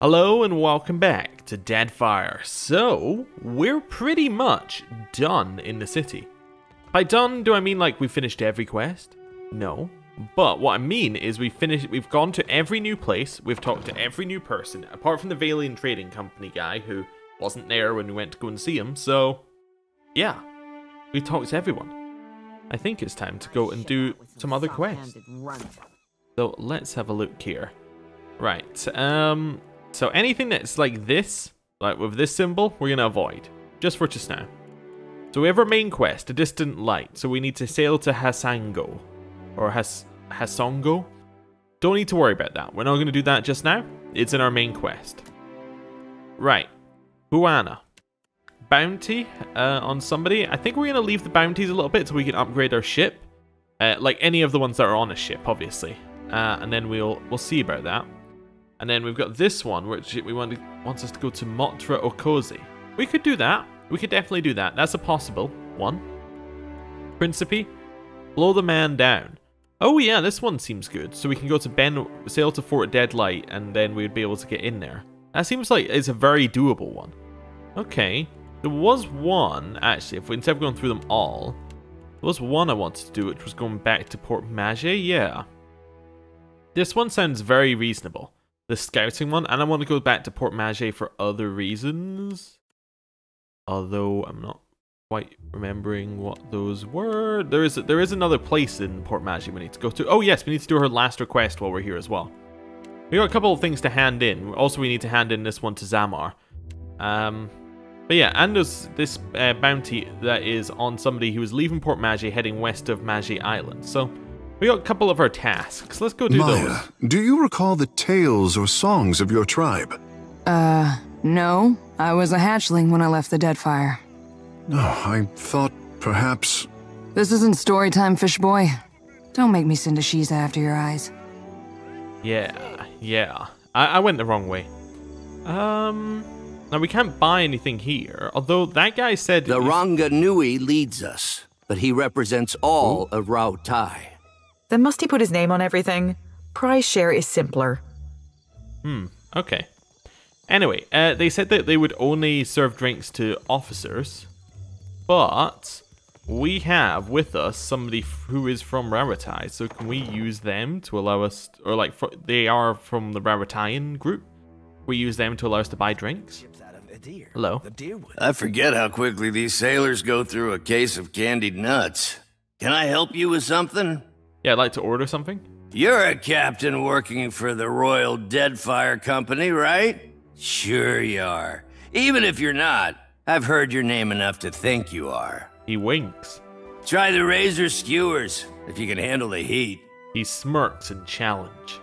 Hello and welcome back to Deadfire. So, we're pretty much done in the city. By done, do I mean like we finished every quest? No. But what I mean is we've gone to every new place, we've talked to every new person, apart from the Valian Trading Company guy who wasn't there when we went to go and see him, so yeah. We've talked to everyone. I think it's time to go and do some other quests. So let's have a look here. Right, so anything that's like this, like with this symbol, we're going to avoid, just for just now. So we have our main quest, a distant light, so we need to sail to Hasango, or Hasongo. Don't need to worry about that, we're not going to do that just now, it's in our main quest. Right, Huana. Bounty on somebody, I think we're going to leave the bounties a little bit so we can upgrade our ship. Like any of the ones that are on a ship, obviously. And then we'll see about that. And then we've got this one, which wants us to go to Motra Okozi. We could do that. We could definitely do that. That's a possible one. Principe, blow the man down. Oh yeah, this one seems good. So we can go to sail to Fort Deadlight, and then we'd be able to get in there. That seems like it's a very doable one. Okay. There was one, actually, instead of going through them all, there was one I wanted to do, which was going back to Port Maget, yeah. This one sounds very reasonable. The scouting one, and I want to go back to Port Maget for other reasons. Although I'm not quite remembering what those were. There is another place in Port Maget we need to go to. Oh yes, we need to do her last request while we're here as well. We got a couple of things to hand in. Also, we need to hand in this one to Zamar. But yeah, and there's this bounty that is on somebody who is leaving Port Maget heading west of Maget Island. So we got a couple of our tasks. Let's go do those. Do you recall the tales or songs of your tribe? No. I was a hatchling when I left the Deadfire. No, I thought perhaps... This isn't story time, fish boy. Don't make me send a Shiza after your eyes. Yeah. I went the wrong way. Now we can't buy anything here, although that guy said... The Ranga Nui leads us, but he represents all of Rao Tai. Then must he put his name on everything? Price share is simpler. Okay. Anyway, they said that they would only serve drinks to officers, but we have with us somebody who is from Raratai, so can we use them to allow us, or like, they are from the Rarataian group? We use them to allow us to buy drinks? Hello? I forget how quickly these sailors go through a case of candied nuts. Can I help you with something? Yeah, I'd like to order something. You're a captain working for the Royal Deadfire Company, right? Sure you are. Even if you're not, I've heard your name enough to think you are. He winks. Try the razor skewers, if you can handle the heat. He smirks in challenge.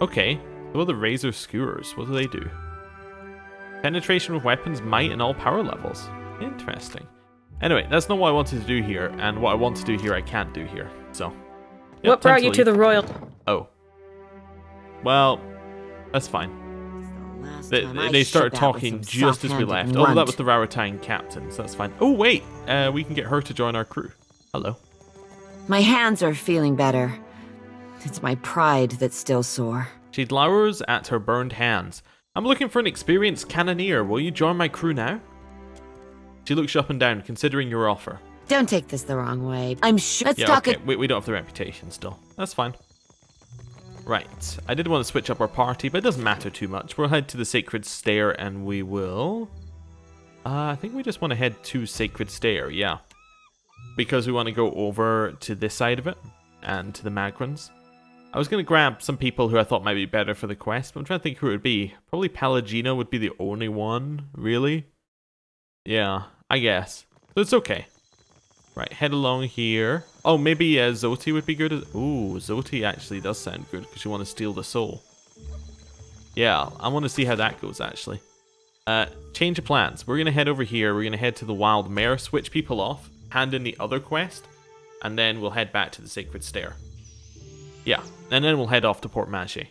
Okay, what are the razor skewers? What do they do? Penetration with weapons, might, and all power levels. Interesting. Anyway, that's not what I wanted to do here, and what I want to do here I can't do here, so... Yep, what brought you to the Royal... Oh. Well, that's fine. They started talking just as we left. Oh, that was the Rarataian captain, so that's fine. Oh, wait! We can get her to join our crew. Hello. My hands are feeling better. It's my pride that's still sore. She glowers at her burned hands. I'm looking for an experienced cannoneer. Will you join my crew now? She looks you up and down, considering your offer. Don't take this the wrong way. I'm sure. Let's yeah, talk. Okay. We don't have the reputation still. That's fine. Right. I did want to switch up our party, but it doesn't matter too much. We'll head to the Sacred Stair, and we will... I think we just want to head to Sacred Stair, yeah. Because we want to go over to this side of it, and to the Magrans. I was going to grab some people who I thought might be better for the quest, but I'm trying to think who it would be. Probably Palagino would be the only one, really. Yeah, I guess. So it's okay. Right, head along here. Oh, maybe Zoti would be good. Ooh, Zoti actually does sound good because you want to steal the soul. Yeah, I want to see how that goes, actually. Change of plans. We're going to head over here. We're going to head to the Wild Mare, switch people off, hand in the other quest, and then we'll head back to the Sacred Stair. Yeah, and then we'll head off to Port Maget.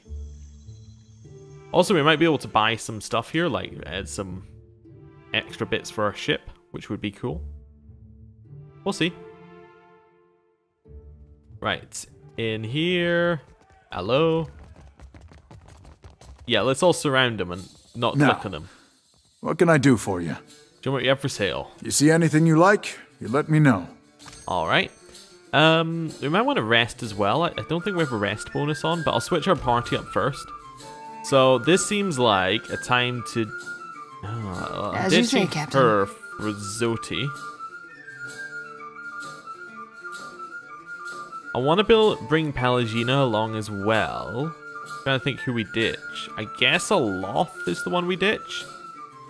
Also, we might be able to buy some stuff here, like some extra bits for our ship, which would be cool. We'll see. Right, in here. Hello. Yeah, let's all surround them and not Now, click on them. What can I do for you? Show me what you have for sale. You see anything you like, you let me know. Alright. We might want to rest as well. I don't think we have a rest bonus on, but I'll switch our party up first. So this seems like a time to... As you say, Captain. Her for Zoti. I want to bring Palagina along as well. I'm trying to think who we ditch. I guess Aloth is the one we ditch.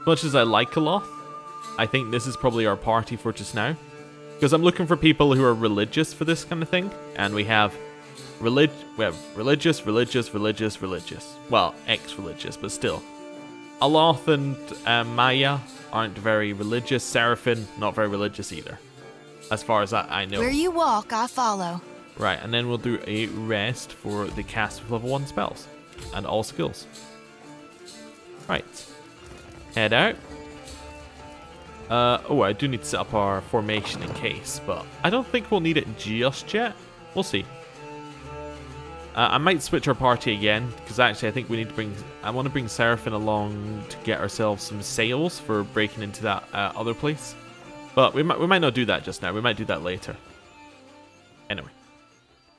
As much as I like Aloth, I think this is probably our party for just now. Because I'm looking for people who are religious for this kind of thing. And we have religious. Well, ex-religious, but still. Aloth and Maya aren't very religious. Seraphim, not very religious either. As far as I know. Where you walk, I follow. Right, and then we'll do a rest for the cast of level 1 spells. And all skills. Right. Head out. Oh, I do need to set up our formation in case, but I don't think we'll need it just yet. We'll see. I might switch our party again, because actually I think we need to bring... I want to bring Seraphim along to get ourselves some sails for breaking into that other place. But we might not do that just now. We might do that later. Anyway.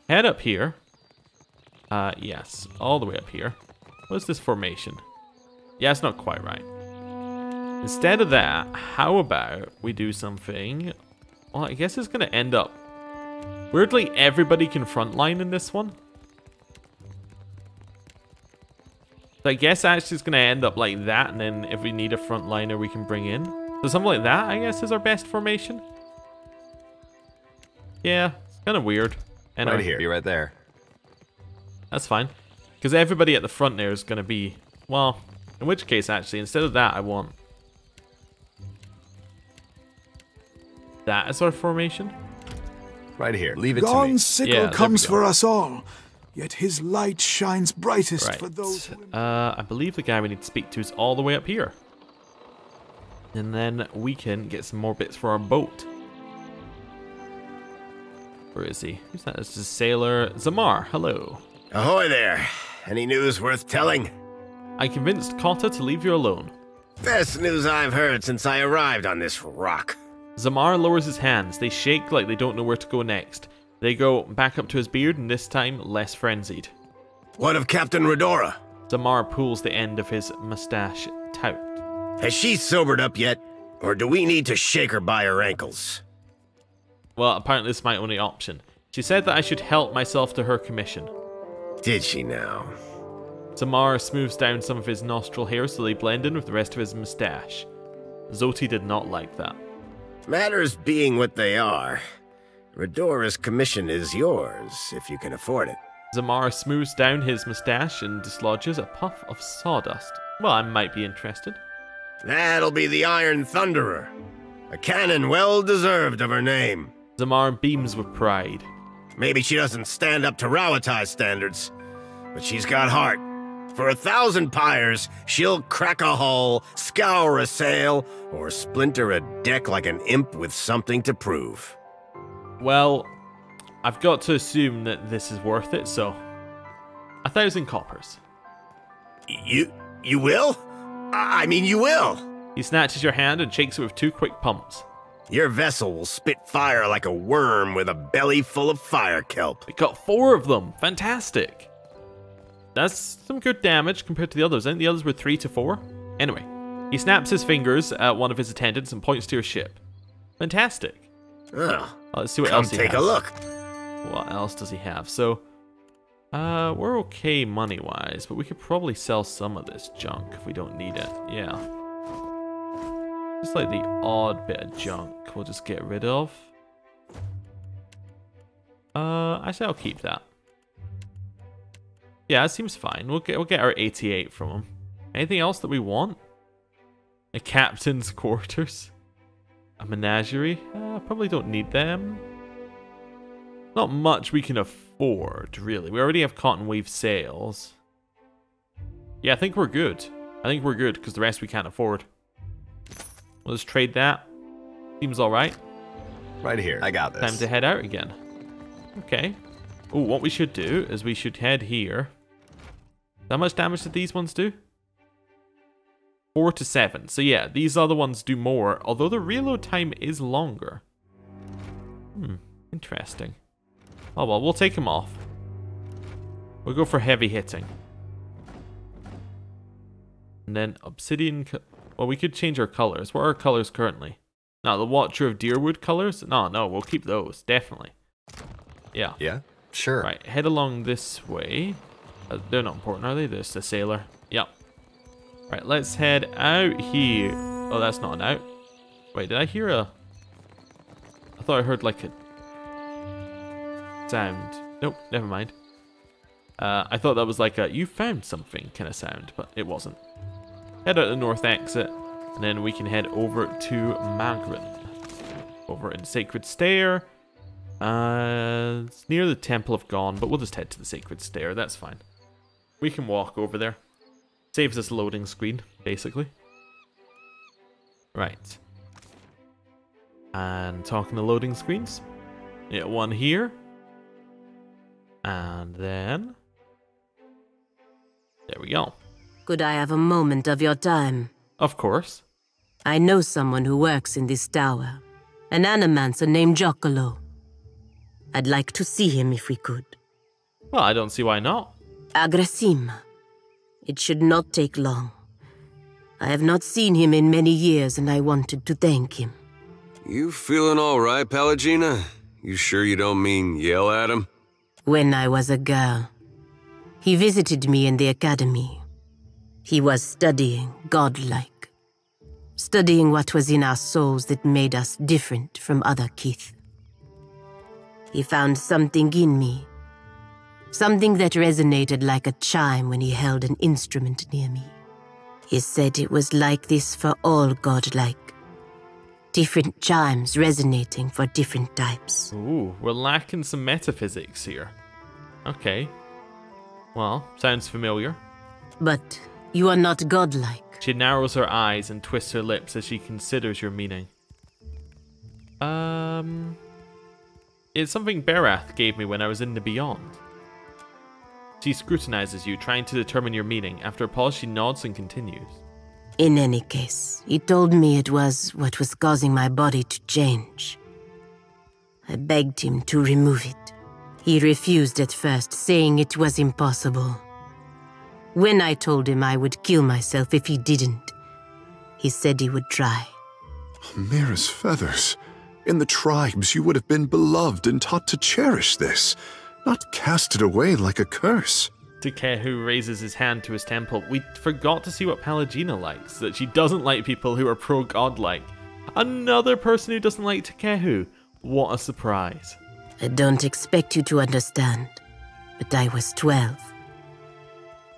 Head up here. Yes, all the way up here. What's this formation? Yeah, it's not quite right. Instead of that, how about we do something... Well, I guess it's going to end up... Weirdly, everybody can frontline in this one. So I guess actually it's going to end up like that, and then if we need a frontliner, we can bring in. So something like that, I guess, is our best formation. Yeah, it's kind of weird. Anyway, right here. Be right there. That's fine. Because everybody at the front there is going to be... Well, in which case, actually, instead of that, I want... that as our formation. Right here. Leave it to me. God's sickle comes for us all, yet his light shines brightest for those who... I believe the guy we need to speak to is all the way up here. And then we can get some more bits for our boat. Where is he? Who's that? This is Sailor Zamar. Hello. Ahoy there. Any news worth telling? I convinced Kotta to leave you alone. Best news I've heard since I arrived on this rock. Zamar lowers his hands. They shake like they don't know where to go next. They go back up to his beard, and this time less frenzied. What of Captain Redora? Zamar pulls the end of his mustache taut. Has she sobered up yet? Or do we need to shake her by her ankles? Well, apparently this is my only option. She said that I should help myself to her commission. Did she now? Zamar smooths down some of his nostril hairs so they blend in with the rest of his mustache. Zoti did not like that. Matters being what they are, Redora's commission is yours, if you can afford it. Zamar smooths down his mustache and dislodges a puff of sawdust. Well, I might be interested. That'll be the Iron Thunderer. A cannon well-deserved of her name. Zamar beams with pride. Maybe she doesn't stand up to Rawatai standards, but she's got heart. For 1,000 pyres, she'll crack a hull, scour a sail, or splinter a deck like an imp with something to prove. Well, I've got to assume that this is worth it, so 1,000 coppers. You will? I mean, you will. He snatches your hand and shakes it with 2 quick pumps. Your vessel will spit fire like a worm with a belly full of fire kelp. We got 4 of them. Fantastic. That's some good damage compared to the others. I think the others were 3 to 4. Anyway, he snaps his fingers at one of his attendants and points to your ship. Fantastic. Oh, let's see what else he has. Come take a look. What else does he have? So, we're okay money-wise, but we could probably sell some of this junk if we don't need it. Yeah. Just like the odd bit of junk we'll just get rid of. Actually, I'll keep that. Yeah, it seems fine. We'll get our 88 from him. Anything else that we want? A captain's quarters? A menagerie? Probably don't need them. Not much we can afford, really. We already have cotton weave sails. Yeah, I think we're good. I think we're good, because the rest we can't afford. We'll just trade that. Seems alright. Right here. I got this. Time to head out again. Okay. Oh, what we should do is we should head here. How much damage did these ones do? 4 to 7. So yeah, these other ones do more, although the reload time is longer. Interesting. Oh well, we'll take them off. We'll go for heavy hitting. And then obsidian... Well, we could change our colors. What are our colors currently? No, the Watcher of Deerwood colors? No, we'll keep those. Definitely. Yeah. Yeah, sure. Right, head along this way. They're not important, are they? There's the sailor. Yep. Right, let's head out here. Oh, that's not an out. Wait, did I hear a... I thought I heard like a... sound. Nope, never mind. I thought that was like a you found something kind of sound, but it wasn't. Head out the north exit, and then we can head over to Magrin. Over in Sacred Stair. It's near the Temple of Gone, but we'll just head to the Sacred Stair, that's fine. We can walk over there. Saves us loading screen, basically. Right. And talking to loading screens. Yeah, one here. And then... there we go. Could I have a moment of your time? Of course. I know someone who works in this tower. An animancer named Joccolo. I'd like to see him if we could. Well, I don't see why not. Agrasima. It should not take long. I have not seen him in many years, and I wanted to thank him. You feeling all right, Pallegina? You sure you don't mean yell at him? When I was a girl, he visited me in the academy. He was studying Godlike. Studying what was in our souls that made us different from other kith. He found something in me. Something that resonated like a chime when he held an instrument near me. He said it was like this for all Godlike. Different chimes resonating for different types. Ooh, we're lacking some metaphysics here. Okay. Well, sounds familiar. But you are not Godlike. She narrows her eyes and twists her lips as she considers your meaning. It's something Berath gave me when I was in the Beyond. She scrutinizes you, trying to determine your meaning. After a pause, she nods and continues. In any case, he told me it was what was causing my body to change. I begged him to remove it. He refused at first, saying it was impossible. When I told him I would kill myself if he didn't, he said he would try. Mere as feathers. In the tribes, you would have been beloved and taught to cherish this, not cast it away like a curse. Takehu raises his hand to his temple. We forgot to see what Pallegina likes, that she doesn't like people who are pro-godlike. Another person who doesn't like Takehu. What a surprise. I don't expect you to understand, but I was 12.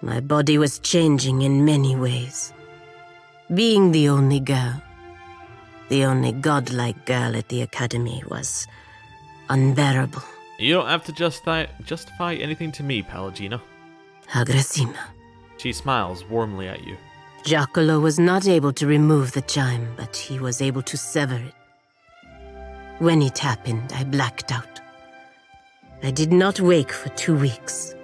My body was changing in many ways. Being the only girl, the only godlike girl at the academy, was unbearable. You don't have to justify anything to me, Pallegina. Agrasima. She smiles warmly at you. Joccolo was not able to remove the chime, but he was able to sever it. When it happened, I blacked out. I did not wake for 2 weeks.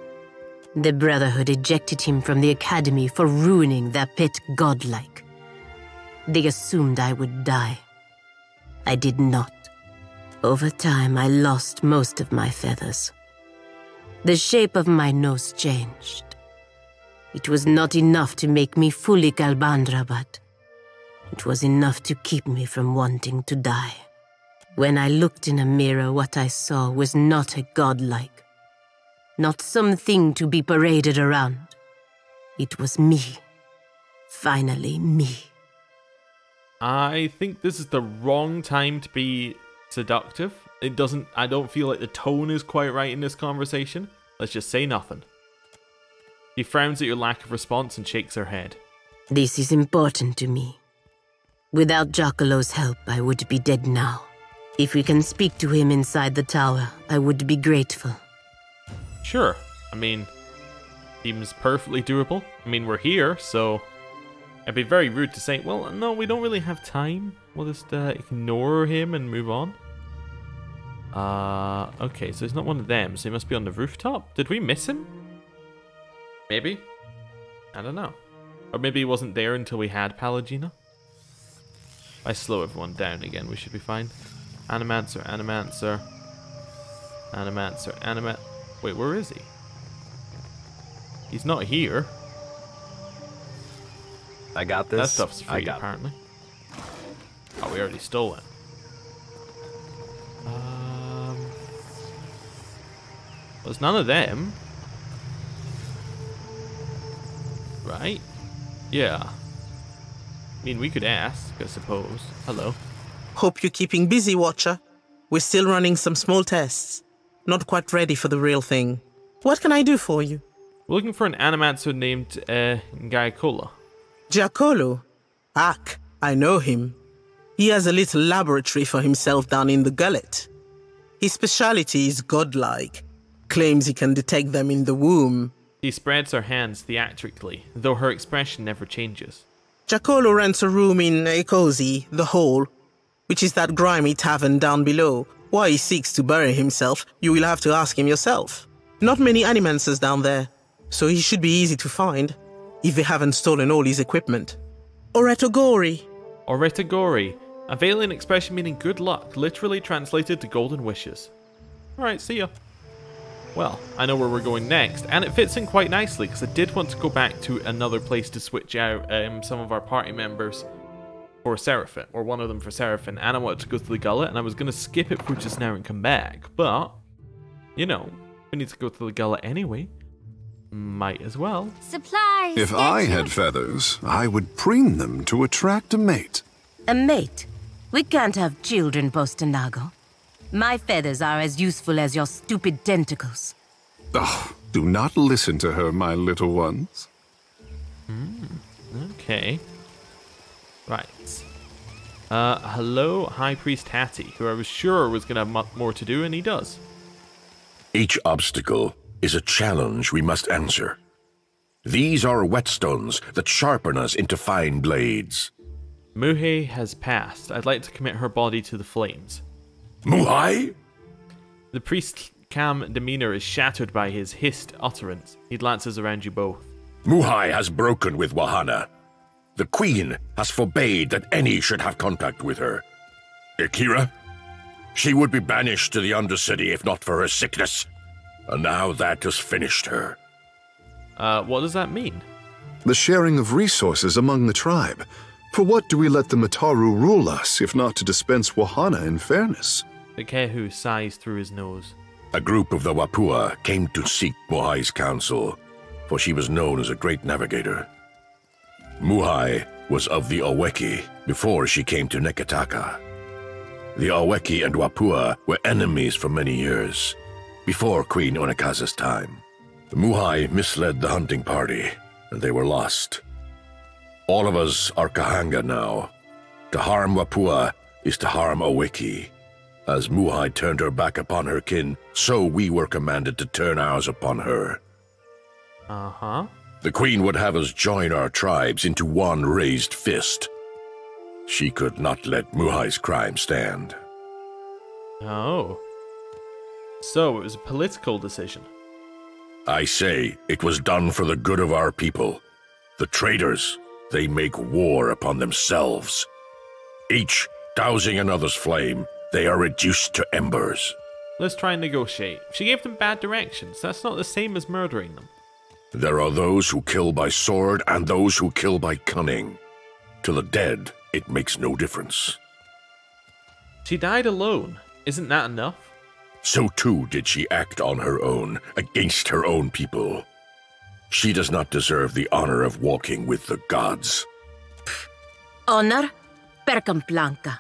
The Brotherhood ejected him from the academy for ruining their pet godlike. They assumed I would die. I did not. Over time, I lost most of my feathers. The shape of my nose changed. It was not enough to make me fully Kalbandra, but it was enough to keep me from wanting to die. When I looked in a mirror, what I saw was not a godlike. Not something to be paraded around. It was me. Finally, me. I think this is the wrong time to be seductive. I don't feel like the tone is quite right in this conversation. Let's just say nothing. She frowns at your lack of response and shakes her head. This is important to me. Without Joccolo's help, I would be dead now. If we can speak to him inside the tower, I would be grateful. Sure. I mean, seems perfectly doable. I mean, we're here, so I'd be very rude to say, well, no, we don't really have time. We'll just ignore him and move on. Okay, so he's not one of them, so he must be on the rooftop. Did we miss him? Maybe? I don't know. Or maybe he wasn't there until we had Pallegina. If I slow everyone down again, we should be fine. Animancer, Animancer. Animancer, Wait, where is he? He's not here. I got this. That stuff's free, apparently. Oh, we already stole it. There's none of them. Right? Yeah. I mean, we could ask, I suppose. Hello. Hope you're keeping busy, Watcher. We're still running some small tests. Not quite ready for the real thing. What can I do for you? We're looking for an animancer named Giacola. Giacola? Ak, I know him. He has a little laboratory for himself down in the gullet. His specialty is Godlike. Claims he can detect them in the womb. She spreads her hands theatrically, though her expression never changes. Giacola rents a room in Ecosi, the Hole, which is that grimy tavern down below. Why he seeks to bury himself, you will have to ask him yourself. Not many animancers down there, so he should be easy to find, if they haven't stolen all his equipment. Oretogori. Oretogori, a Valian expression meaning good luck, literally translated to golden wishes. Alright, see ya. Well, I know where we're going next, and it fits in quite nicely, because I did want to go back to another place to switch out some of our party members for Seraphim, or one of them for Seraphim, and I wanted to go to the gullet, and I was going to skip it for just now and come back, but, you know, we need to go to the gullet anyway. Might as well. Supplies! If I had feathers, I would preen them to attract a mate. A mate? We can't have children, Bostanago. My feathers are as useful as your stupid tentacles. Oh, do not listen to her, my little ones. Okay. Right. Hello, High Priest Hattie, who I was sure was going to have more to do, and he does. Each obstacle is a challenge we must answer. These are whetstones that sharpen us into fine blades. Muhai has passed. I'd like to commit her body to the flames. Muhai? The priest's calm demeanor is shattered by his hissed utterance. He glances around you both. Muhai has broken with Wahana. The Queen has forbade that any should have contact with her. Akira? She would be banished to the Undercity if not for her sickness. And now that has finished her. What does that mean? The sharing of resources among the tribe. For what do we let the Mataru rule us, if not to dispense Wahana in fairness? The Kehu sighs through his nose. A group of the Wapua came to seek Muhai's counsel, for she was known as a great navigator. Muhai was of the Aweki before she came to Nekataka. The Aweki and Wapua were enemies for many years, before Queen Onekaza's time. Muhai misled the hunting party, and they were lost. All of us are Kahanga now. To harm Wapua is to harm Aweki. As Muhai turned her back upon her kin, so we were commanded to turn ours upon her. Uh-huh. The Queen would have us join our tribes into one raised fist. She could not let Muhai's crime stand. Oh. So it was a political decision. I say it was done for the good of our people. The traitors, they make war upon themselves. Each dousing another's flame, they are reduced to embers. Let's try and negotiate. She gave them bad directions. That's not the same as murdering them. There are those who kill by sword and those who kill by cunning. To the dead, it makes no difference. She died alone. Isn't that enough? So too did she act on her own, against her own people. She does not deserve the honor of walking with the gods. Honor? Percamplanca.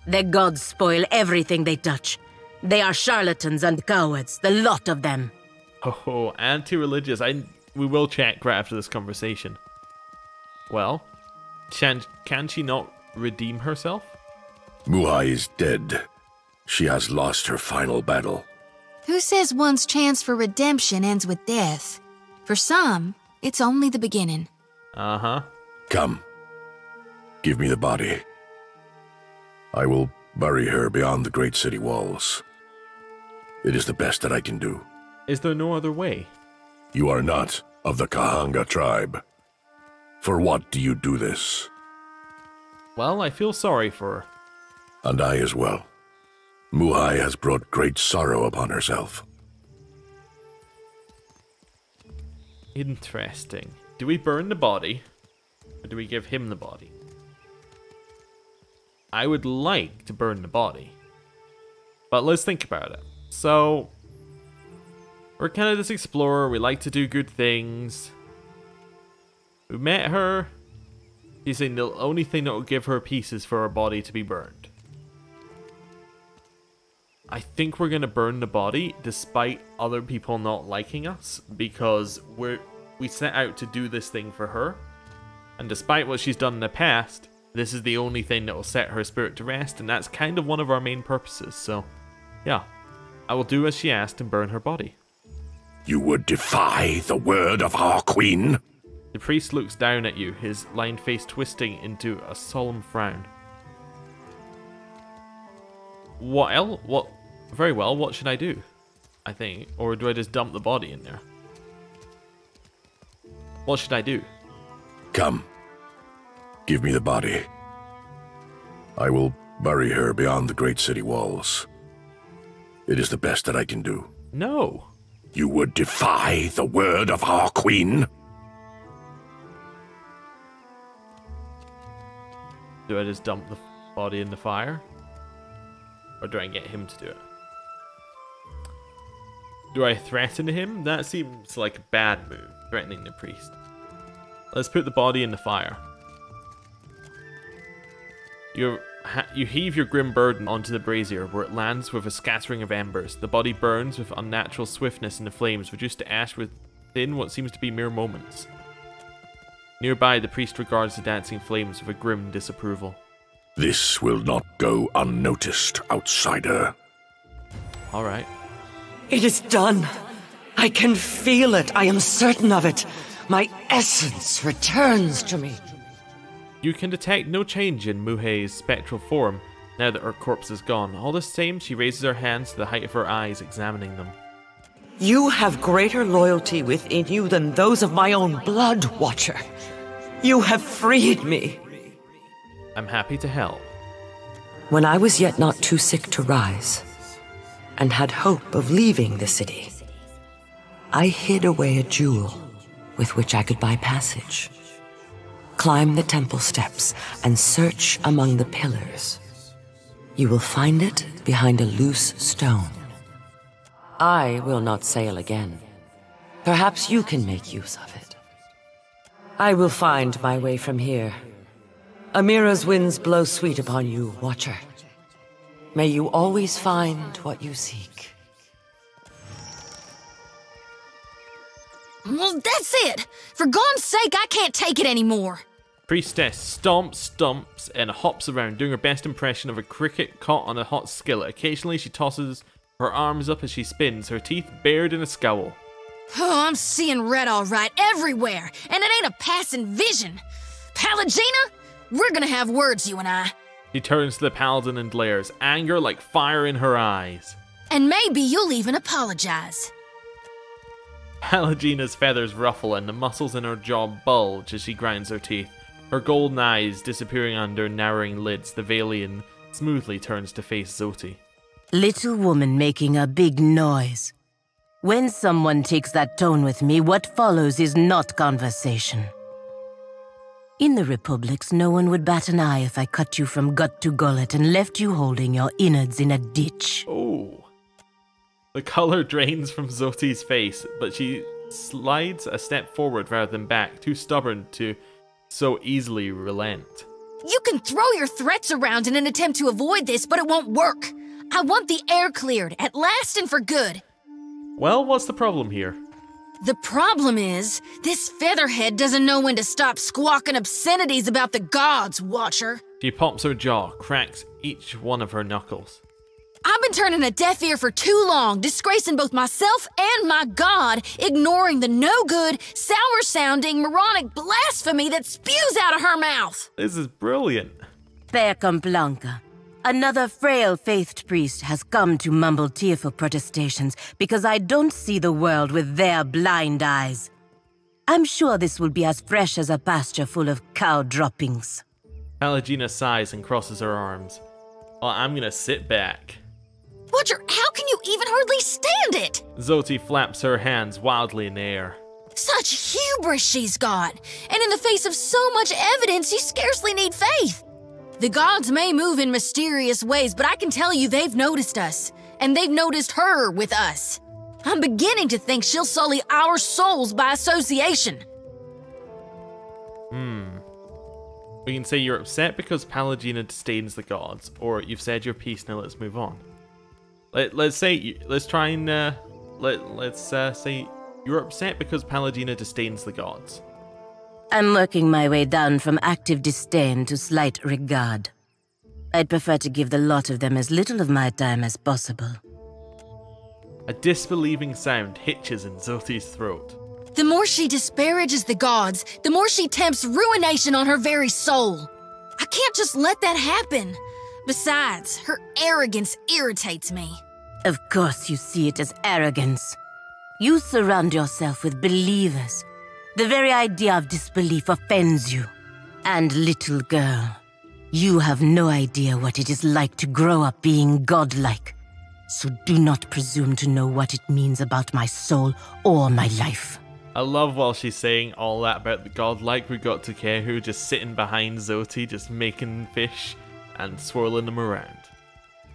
The gods spoil everything they touch. They are charlatans and cowards, the lot of them. Oh, anti-religious. We will check right after this conversation. Well, can she not redeem herself? Muhai is dead. She has lost her final battle. Who says one's chance for redemption ends with death? For some, it's only the beginning. Uh-huh. Come. Give me the body. I will bury her beyond the great city walls. It is the best that I can do. Is there no other way? You are not of the Kahanga tribe. For what do you do this? Well, I feel sorry for her. And I as well. Muhai has brought great sorrow upon herself. Interesting. Do we burn the body? Or do we give him the body? I would like to burn the body. But let's think about it. So, we're kind of this explorer. We like to do good things. We met her. She's saying the only thing that will give her peace is for her body to be burned. I think we're going to burn the body despite other people not liking us, because we set out to do this thing for her. And despite what she's done in the past, this is the only thing that will set her spirit to rest, and that's kind of one of our main purposes. So, yeah, I will do as she asked and burn her body. You would defy the word of our queen? The priest looks down at you, his lined face twisting into a solemn frown. What else? What? Very well, what should I do? I think. Or do I just dump the body in there? What should I do? Come. Give me the body. I will bury her beyond the great city walls. It is the best that I can do. No. You would defy the word of our queen? Do I just dump the body in the fire? Or do I get him to do it? Do I threaten him? That seems like a bad move, threatening the priest. Let's put the body in the fire. You heave your grim burden onto the brazier, where it lands with a scattering of embers. The body burns with unnatural swiftness in the flames, reduced to ash within what seems to be mere moments. Nearby, the priest regards the dancing flames with a grim disapproval. This will not go unnoticed, outsider. Alright. It is done. I can feel it. I am certain of it. My essence returns to me. You can detect no change in Muhei's spectral form now that her corpse is gone. All the same, she raises her hands to the height of her eyes, examining them. You have greater loyalty within you than those of my own blood, Watcher. You have freed me. I'm happy to help. When I was yet not too sick to rise, and had hope of leaving the city, I hid away a jewel with which I could buy passage. Climb the temple steps and search among the pillars. You will find it behind a loose stone. I will not sail again. Perhaps you can make use of it. I will find my way from here. Amira's winds blow sweet upon you, Watcher. May you always find what you seek. Well, that's it! For God's sake, I can't take it anymore! Priestess stomps, and hops around, doing her best impression of a cricket caught on a hot skillet. Occasionally, she tosses her arms up as she spins, her teeth bared in a scowl. Oh, I'm seeing red all right, everywhere, and it ain't a passing vision. Pallegina, we're gonna have words, you and I. She turns to the paladin and glares, anger like fire in her eyes. And maybe you'll even apologize. Pallegina's feathers ruffle and the muscles in her jaw bulge as she grinds her teeth. Her golden eyes disappearing under narrowing lids, the Valian smoothly turns to face Zoti. Little woman making a big noise. When someone takes that tone with me, what follows is not conversation. In the Republics, no one would bat an eye if I cut you from gut to gullet and left you holding your innards in a ditch. Oh. The color drains from Zoti's face, but she slides a step forward rather than back, too stubborn to so easily relent. You can throw your threats around in an attempt to avoid this, but it won't work. I want the air cleared, at last and for good. Well, what's the problem here? The problem is, this featherhead doesn't know when to stop squawking obscenities about the gods, Watcher. She pops her jaw, cracks each one of her knuckles. I've been turning a deaf ear for too long, disgracing both myself and my god, ignoring the no-good, sour-sounding, moronic blasphemy that spews out of her mouth. This is brilliant. Pecum Blanca. Another frail-faithed priest has come to mumble tearful protestations because I don't see the world with their blind eyes. I'm sure this will be as fresh as a pasture full of cow droppings. Pallegina sighs and crosses her arms. Well, I'm gonna sit back. Watcher, how can you even hardly stand it? Zoti flaps her hands wildly in the air. Such hubris she's got, and in the face of so much evidence, you scarcely need faith. The gods may move in mysterious ways, but I can tell you they've noticed us, and they've noticed her with us. I'm beginning to think she'll sully our souls by association. We can say you're upset because Pallegina disdains the gods, or you've said your piece, now let's move on. Let's say you're upset because Pallegina disdains the gods. I'm working my way down from active disdain to slight regard. I'd prefer to give the lot of them as little of my time as possible. A disbelieving sound hitches in Zoti's throat. The more she disparages the gods, the more she tempts ruination on her very soul. I can't just let that happen. Besides, her arrogance irritates me. Of course you see it as arrogance. You surround yourself with believers. The very idea of disbelief offends you. And little girl, you have no idea what it is like to grow up being godlike. So do not presume to know what it means about my soul or my life. I love while she's saying all that about the godlike, we got Takehu just sitting behind Zoti, just making fish and swirling them around.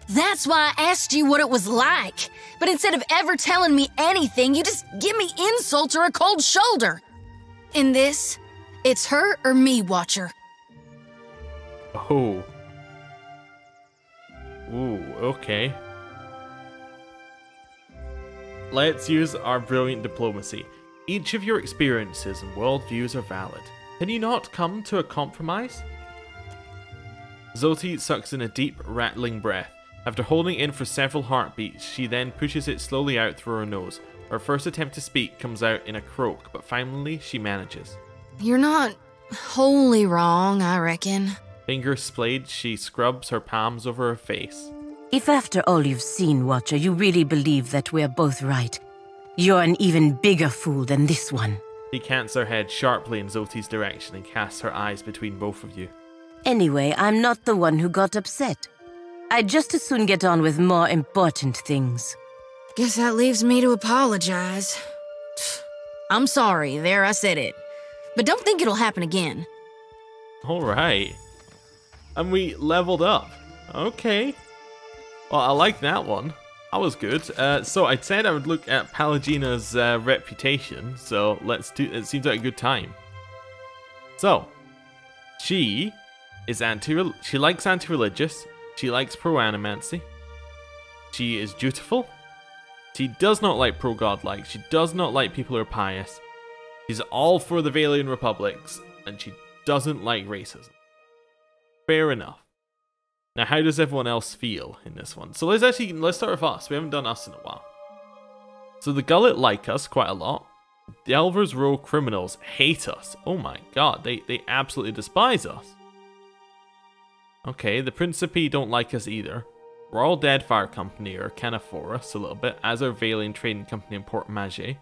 That's why I asked you what it was like. But instead of ever telling me anything, you just give me insults or a cold shoulder. In this, it's her or me, Watcher. Oh. Ooh, okay. Let's use our brilliant diplomacy. Each of your experiences and worldviews are valid. Can you not come to a compromise? Zoti sucks in a deep, rattling breath. After holding in for several heartbeats, she then pushes it slowly out through her nose. Her first attempt to speak comes out in a croak, but finally she manages. You're not wholly wrong, I reckon. Fingers splayed, she scrubs her palms over her face. If after all you've seen, Watcher, you really believe that we're both right, you're an even bigger fool than this one. She cants her head sharply in Zoti's direction and casts her eyes between both of you. Anyway, I'm not the one who got upset. I'd just as soon get on with more important things. Guess that leaves me to apologize. I'm sorry, there I said it. But don't think it'll happen again. Alright. And we leveled up. Okay. Well, I like that one. That was good. So I said I would look at Pallegina's reputation, so let's do it. Seems like a good time. So, she is she likes anti-religious. She likes pro-animancy. She is dutiful. She does not like pro-godlike. She does not like people who are pious. She's all for the Valian Republics, and she doesn't like racism. Fair enough. Now, how does everyone else feel in this one? So let's start with us. We haven't done us in a while. So the Gullet like us quite a lot. Delver's Row criminals hate us. Oh my god, they absolutely despise us. Okay, the Principi don't like us either. Royal Deadfire Company are kind of for us a little bit, as are Valian Trading Company in Port Maget.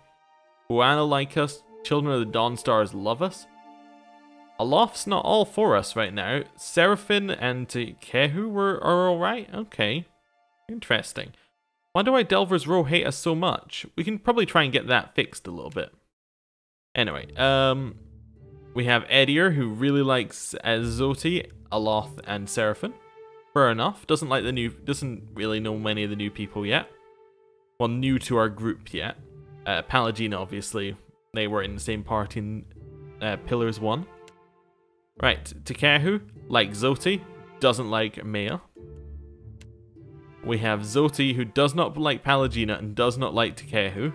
Huana like us. Children of the Dawn Stars love us. Aloft's not all for us right now. Seraphim and Kehu are alright? Okay. Interesting. Wonder why Delver's Row hate us so much. We can probably try and get that fixed a little bit. Anyway, we have Edier, who really likes Zoti, Aloth, and Seraphim. Fair enough. Doesn't really know many of the new people yet. Well, new to our group yet. Pallegina, obviously. They were in the same party in Pillars 1. Right, Takehu, like Zoti, doesn't like Maya. We have Zoti, who does not like Pallegina and does not like Takehu.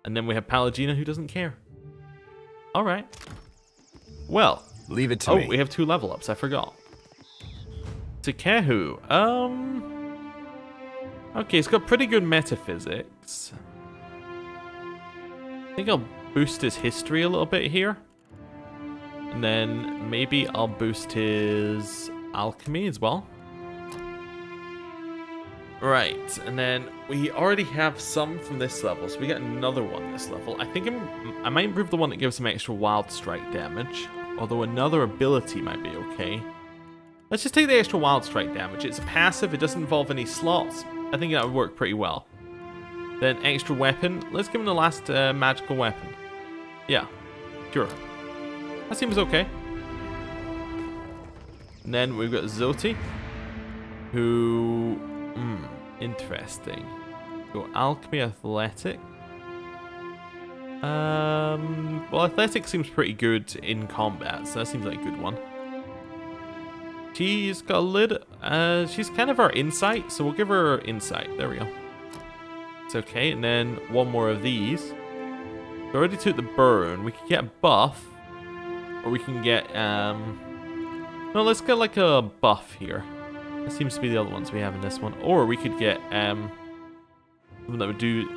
And then we have Pallegina, who doesn't care. Alright. Well. Leave it to me. Oh, we have 2 level ups, I forgot. Takehu, okay, it's got pretty good metaphysics. I think I'll boost his history a little bit here. And then maybe I'll boost his alchemy as well. Right, and then we already have some from this level, so we get another one this level. I think I might improve the one that gives some extra wild strike damage, although another ability might be okay. Let's just take the extra wild strike damage. It's a passive, it doesn't involve any slots. I think that would work pretty well. Then extra weapon, let's give him the last magical weapon. Yeah, sure. That seems okay. And then we've got Zoti, who... interesting. Go alchemy, athletic. Well, athletic seems pretty good in combat, so that seems like a good one. She's got a lid. She's kind of our insight, so we'll give her insight. There we go. It's okay, and then one more of these. We already took the burn. We could get a buff, or we can get no, let's get like a buff here. That seems to be the other ones we have in this one. Or we could get something that would do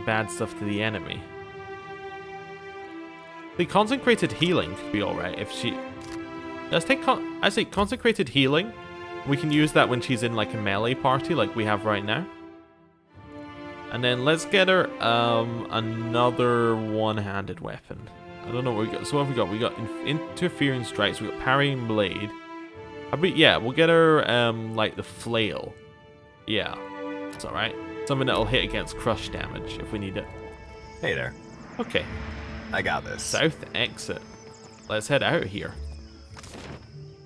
bad stuff to the enemy. The consecrated healing could be alright if she... Let's take I say consecrated healing. We can use that when she's in like a melee party like we have right now. And then let's get her another one-handed weapon. I don't know what we got. So what have we got? We got interfering strikes. We got parrying blade. Yeah, we'll get her like the flail. Yeah, it's all right. Something that'll hit against crush damage if we need it. Hey there. Okay. I got this. South exit. Let's head out of here.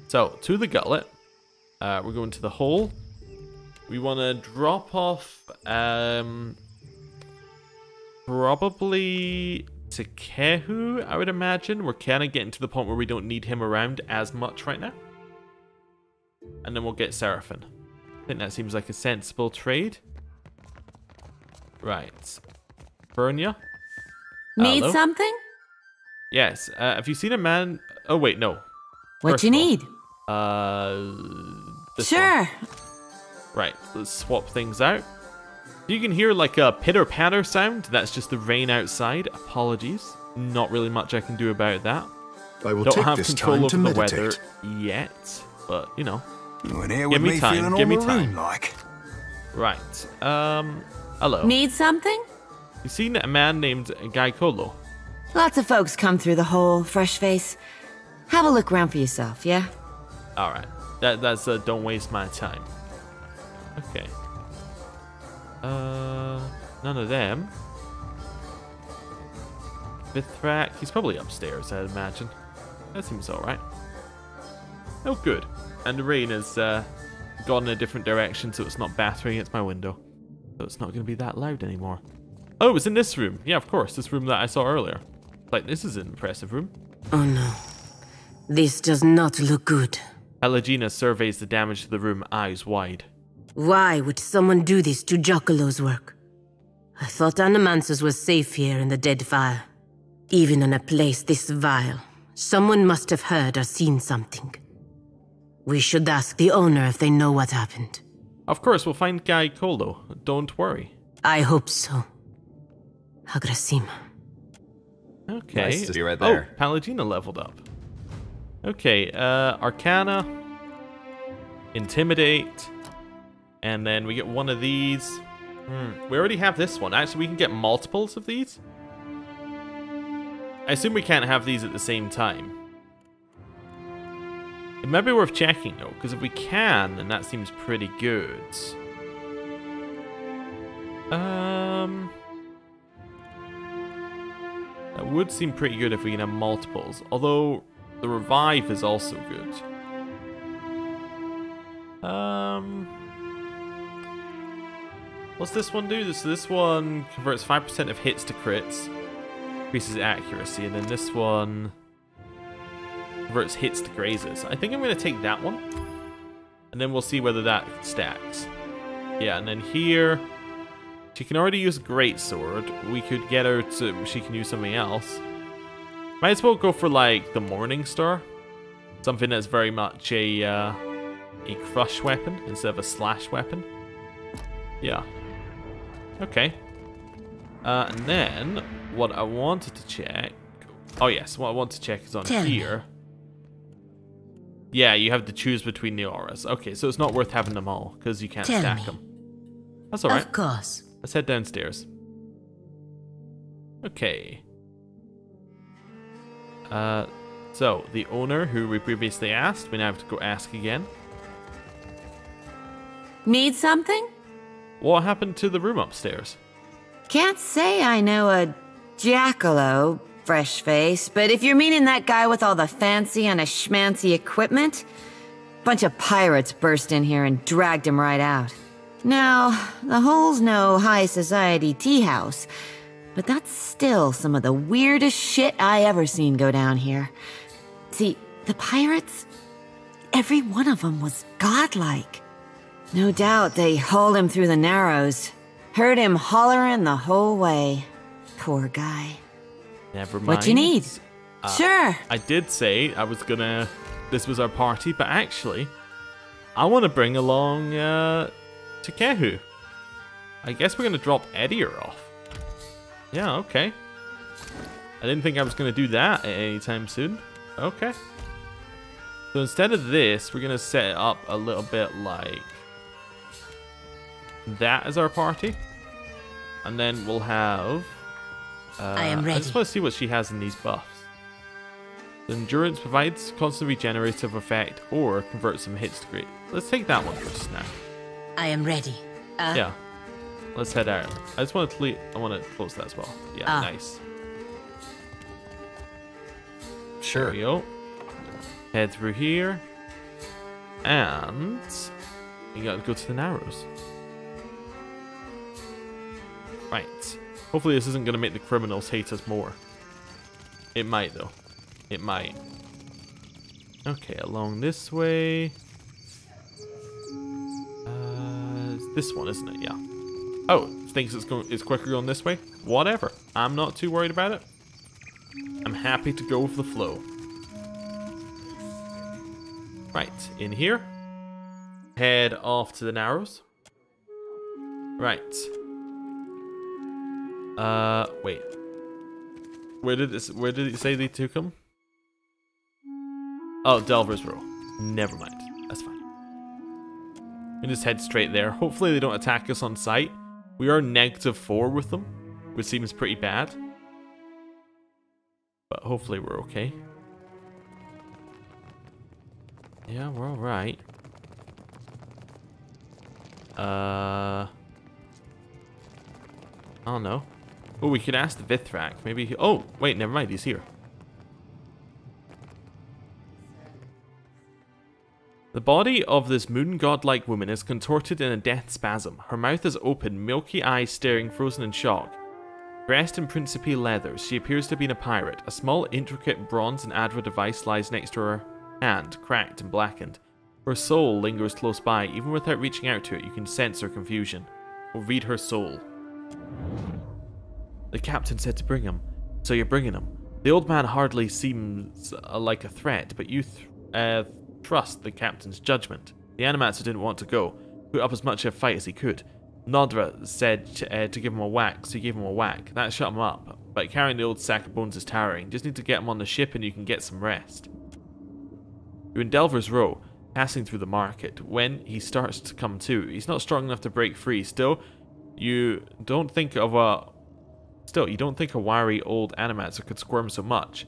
So to the gutlet. We're going to the hole. We want to drop off probably to Kehu, I would imagine. We're kind of getting to the point where we don't need him around as much right now. And then we'll get Seraphim. I think that seems like a sensible trade. Right. Bernia? Need Hello? something? Yes. Have you seen a man... Oh, wait, no. What you need? This sure. one. Right, let's swap things out. You can hear like a pitter-patter sound. That's just the rain outside. Apologies. Not really much I can do about that. I will Don't take have this control time over to the meditate. weather yet, but you know. You in here give with me me time. feeling Give me all time. maroon like. Right. Hello. Need something? You seen a man named Guy Colo? Lots of folks come through the hole, fresh face. Have a look around for yourself, yeah? All right. That's don't waste my time. Okay. None of them. Vithrak, he's probably upstairs, I'd imagine. That seems alright. Oh, good. And the rain has gone in a different direction, so it's not battering against my window. So it's not going to be that loud anymore. Oh, it's in this room. Yeah, of course, this room that I saw earlier. Like, this is an impressive room. Oh no. This does not look good. Pelagina surveys the damage to the room, eyes wide. Why would someone do this to Joculo's work? I thought Animances was safe here in the Deadfire. Even in a place this vile, someone must have heard or seen something. We should ask the owner if they know what happened. Of course, we'll find Guy Colo. Don't worry. I hope so. Agrasima. Okay. Nice to be right there. Oh, Palagina leveled up. Okay, Arcana, Intimidate, and then we get one of these. We already have this one. Actually, we can get multiples of these. I assume we can't have these at the same time. It might be worth checking though, because if we can, then that seems pretty good. That would seem pretty good if we can have multiples, although the revive is also good. What's this one do? This one converts 5% of hits to crits, increases accuracy, and then this one converts hits to grazes. I think I'm going to take that one, and then we'll see whether that stacks. Yeah, and then here, she can already use Greatsword. We could get her to, she can use something else. Might as well go for like the Morning Star, something that's very much a crush weapon instead of a slash weapon. Yeah. Okay. And then what I wanted to check. Oh yes, what I want to check is on here. Yeah, you have to choose between the auras. Okay, so it's not worth having them all because you can't stack them. That's alright. Of course. Let's head downstairs. Okay. So, the owner who we previously asked, we now have to go ask again. Need something? What happened to the room upstairs? Can't say I know a jackalope, fresh face, but if you're meaning that guy with all the fancy and a schmancy equipment, bunch of pirates burst in here and dragged him right out. Now, the hole's no high society tea house, but that's still some of the weirdest shit I ever seen go down here. See, the pirates, every one of them was godlike. No doubt they hauled him through the Narrows. Heard him hollering the whole way. Poor guy. Never mind. What you need? Sure. I did say I was gonna... This was our party, but actually, I want to bring along Takehu. I guess we're gonna drop Edier off. Yeah, okay. I didn't think I was gonna do that at any time soon. Okay. So instead of this, we're gonna set it up a little bit like that as our party, and then we'll have. I am ready. I just want to see what she has in these buffs. The endurance provides constant regenerative effect or converts some hits to great. Let's take that one first now. I am ready. Yeah. Let's head out. I just want to I want to close that as well. Yeah, nice. Sure. There we go. Head through here. And you gotta go to the Narrows. Right. Hopefully this isn't gonna make the criminals hate us more. It might though. It might. Okay, along this way. It's this one, isn't it? Yeah. Oh, thinks it's quicker going this way? Whatever. I'm not too worried about it. I'm happy to go with the flow. Right, in here. Head off to the Narrows. Right. Wait. Where did it say they took him? Oh, Delver's Row. Never mind. That's fine. We just head straight there. Hopefully they don't attack us on sight. We are -4 with them, which seems pretty bad. But hopefully we're okay. Yeah, we're alright. I don't know. Oh, we could ask the Vithrak. Maybe he... Oh, wait, never mind. He's here. The body of this moon godlike woman is contorted in a death spasm. Her mouth is open, milky eyes staring, frozen in shock. Dressed in principy leathers, she appears to be a pirate. A small, intricate bronze and adra device lies next to her hand, cracked and blackened. Her soul lingers close by. Even without reaching out to it, you can sense her confusion. Or read her soul. The captain said to bring him, so you're bringing him. The old man hardly seems like a threat, but you trust the captain's judgment. The Animatsu didn't want to go, put up as much of a fight as he could. Nodra said to give him a whack, so you gave him a whack. That shut him up, but carrying the old sack of bones is tiring. Just need to get him on the ship and you can get some rest. You're in Delver's Row, passing through the market. When he starts to come to, he's not strong enough to break free. Still, you don't think a wiry old Animatsu could squirm so much.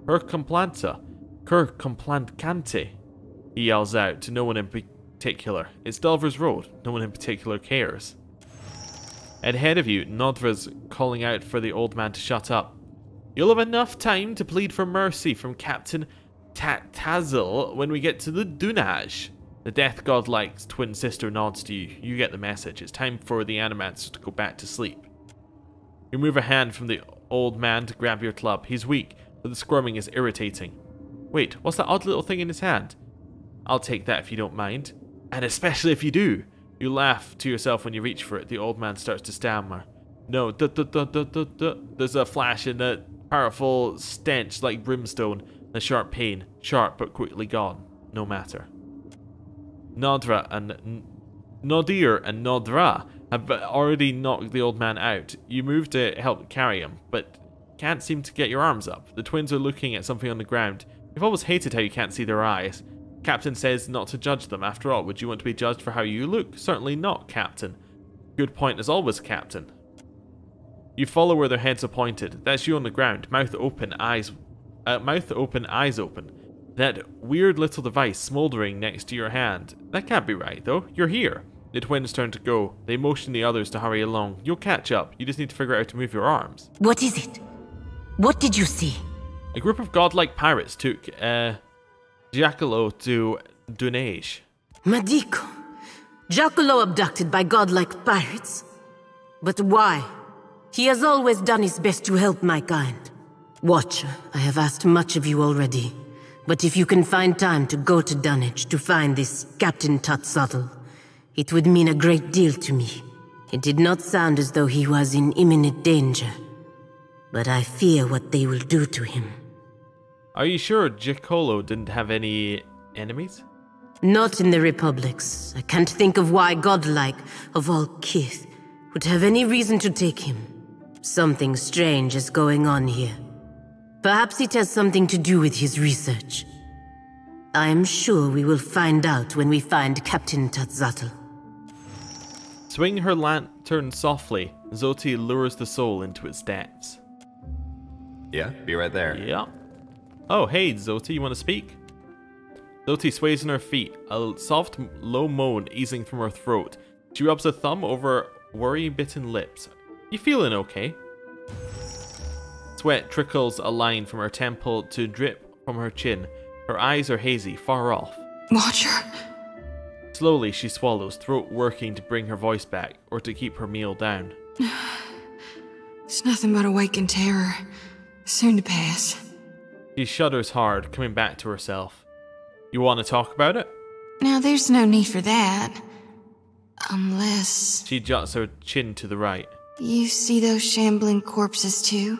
Cur complancante, he yells out to no one in particular. It's Delver's Road. No one in particular cares. Ahead of you, Nodra's calling out for the old man to shut up. You'll have enough time to plead for mercy from Captain Tazzle when we get to the Dunaj. The death godlike's twin sister nods to you. You get the message. It's time for the Animatsu to go back to sleep. You move a hand from the old man to grab your club. He's weak, but the squirming is irritating. Wait, what's that odd little thing in his hand? I'll take that if you don't mind. And especially if you do. You laugh to yourself when you reach for it. The old man starts to stammer. No, there's a flash and a powerful stench like brimstone. A sharp pain. Sharp but quickly gone. No matter. Nodir and Nodra have already knocked the old man out. You move to help carry him, but can't seem to get your arms up. The twins are looking at something on the ground. You've always hated how you can't see their eyes. Captain says not to judge them. After all, would you want to be judged for how you look? Certainly not, Captain. Good point as always, Captain. You follow where their heads are pointed. That's you on the ground, mouth open, eyes open. That weird little device smoldering next to your hand. That can't be right, though. You're here. The twins turn to go. They motion the others to hurry along. You'll catch up. You just need to figure out how to move your arms. What is it? What did you see? A group of godlike pirates took, Giacomo to Dunage. Madiko. Giacomo abducted by godlike pirates? But why? He has always done his best to help my kind. Watcher, I have asked much of you already. But if you can find time to go to Dunwich to find this Captain Tatsatl, it would mean a great deal to me. It did not sound as though he was in imminent danger. But I fear what they will do to him. Are you sure Giacomo didn't have any enemies? Not in the Republics. I can't think of why Godlike, of all kith, would have any reason to take him. Something strange is going on here. Perhaps it has something to do with his research. I am sure we will find out when we find Captain Tatsatl. Swing her lantern softly, Zoti lures the soul into its depths. Yeah, be right there. Yeah. Oh, hey, Zoti, you want to speak? Zoti sways on her feet, a soft, low moan easing from her throat. She rubs a thumb over worry-bitten lips. You feeling okay? Sweat trickles a line from her temple to drip from her chin. Her eyes are hazy, far off. Watcher. Slowly, she swallows, throat working to bring her voice back, or to keep her meal down. It's nothing but awakened terror. Soon to pass. She shudders hard, coming back to herself. You want to talk about it? Now, there's no need for that. Unless... She juts her chin to the right. You see those shambling corpses, too?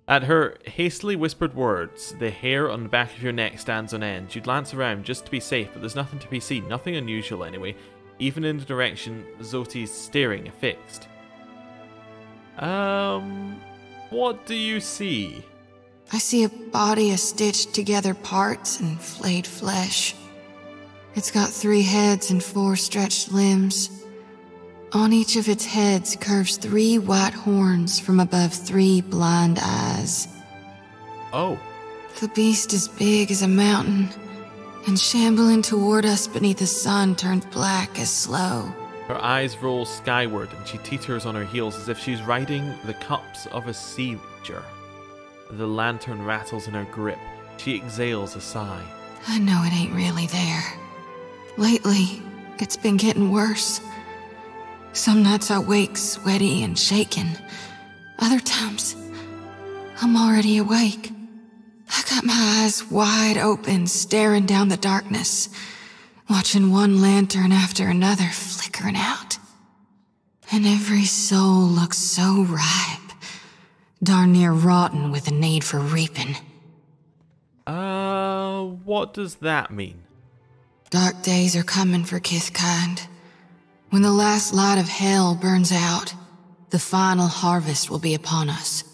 At her hastily whispered words, the hair on the back of your neck stands on end. You glance around just to be safe, but there's nothing to be seen. Nothing unusual, anyway. Even in the direction Zoti's staring, fixed. What do you see? I see a body of stitched together parts and flayed flesh. It's got 3 heads and 4 stretched limbs. On each of its heads curves 3 white horns from above 3 blind eyes. Oh. The beast is big as a mountain, and shambling toward us beneath the sun turns black as slow. Her eyes roll skyward, and she teeters on her heels as if she's riding the cups of a sieger. The lantern rattles in her grip. She exhales a sigh. I know it ain't really there. Lately, it's been getting worse. Some nights I wake sweaty and shaken. Other times, I'm already awake. I got my eyes wide open, staring down the darkness, watching one lantern after another flickering out. And every soul looks so ripe, darn near rotten with a need for reaping. What does that mean? Dark days are coming for Kithkind. When the last light of hell burns out, the final harvest will be upon us.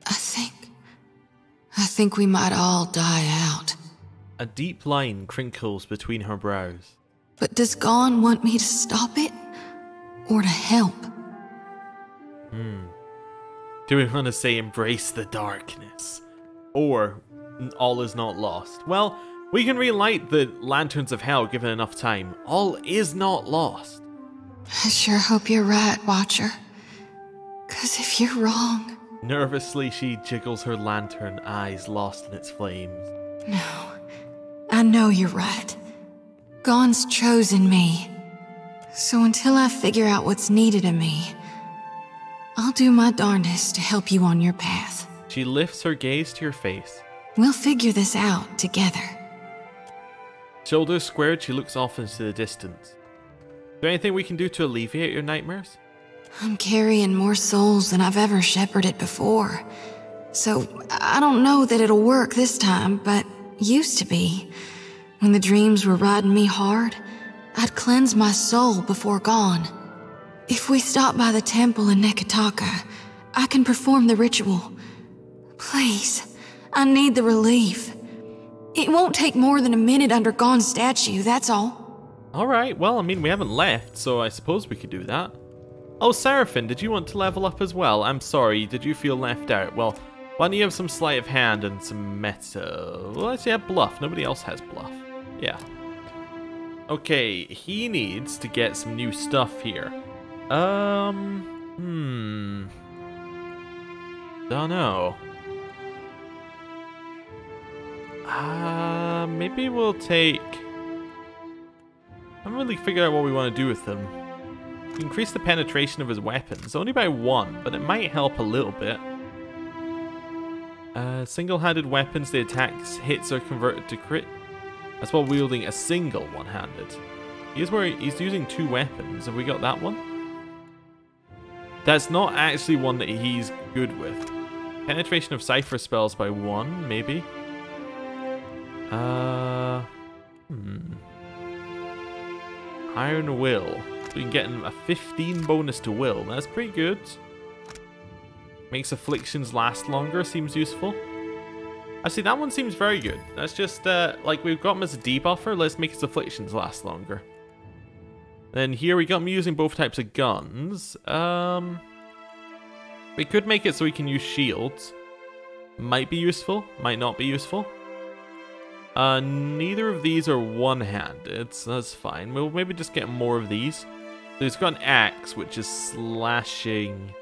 I think we might all die out. A deep line crinkles between her brows. But does Gon want me to stop it? Or to help? Do we want to say embrace the darkness? Or all is not lost? Well, we can relight the lanterns of hell given enough time. All is not lost. I sure hope you're right, Watcher. 'Cause if you're wrong... Nervously, she jiggles her lantern, eyes lost in its flames. No, I know you're right. Gon's chosen me. So until I figure out what's needed of me, I'll do my darndest to help you on your path. She lifts her gaze to your face. We'll figure this out together. Shoulders squared, she looks off into the distance. Is there anything we can do to alleviate your nightmares? I'm carrying more souls than I've ever shepherded before. So I don't know that it'll work this time, but used to be. When the dreams were riding me hard, I'd cleanse my soul before Gon. If we stop by the temple in Neketaka, I can perform the ritual. Please, I need the relief. It won't take more than a minute under Gon's statue, that's all. Alright, well, I mean, we haven't left, so I suppose we could do that. Oh, Seraphim, did you want to level up as well? I'm sorry, did you feel left out? Well, why don't you have some sleight of hand and some meta? Well, let's have bluff. Nobody else has bluff. Yeah. Okay, he needs to get some new stuff here. Don't know. Maybe we'll take... I haven't really figured out what we want to do with them. Increase the penetration of his weapons, only by 1, but it might help a little bit. Single-handed weapons, the attacks hits are converted to crit, as while wielding a single one-handed. Here's where he's using 2 weapons. Have we got that one? That's not actually one that he's good with. Penetration of cipher spells by 1, maybe. Iron Will. We can get him a 15 bonus to will. That's pretty good. Makes afflictions last longer. Seems useful. Actually, that one seems very good. That's just, like, we've got him as a debuffer. Let's make his afflictions last longer. Then here we got him using both types of guns. We could make it so we can use shields. Might be useful. Might not be useful. Neither of these are one-handed, so that's fine. We'll maybe just get more of these. So he's got an axe, which is slashing.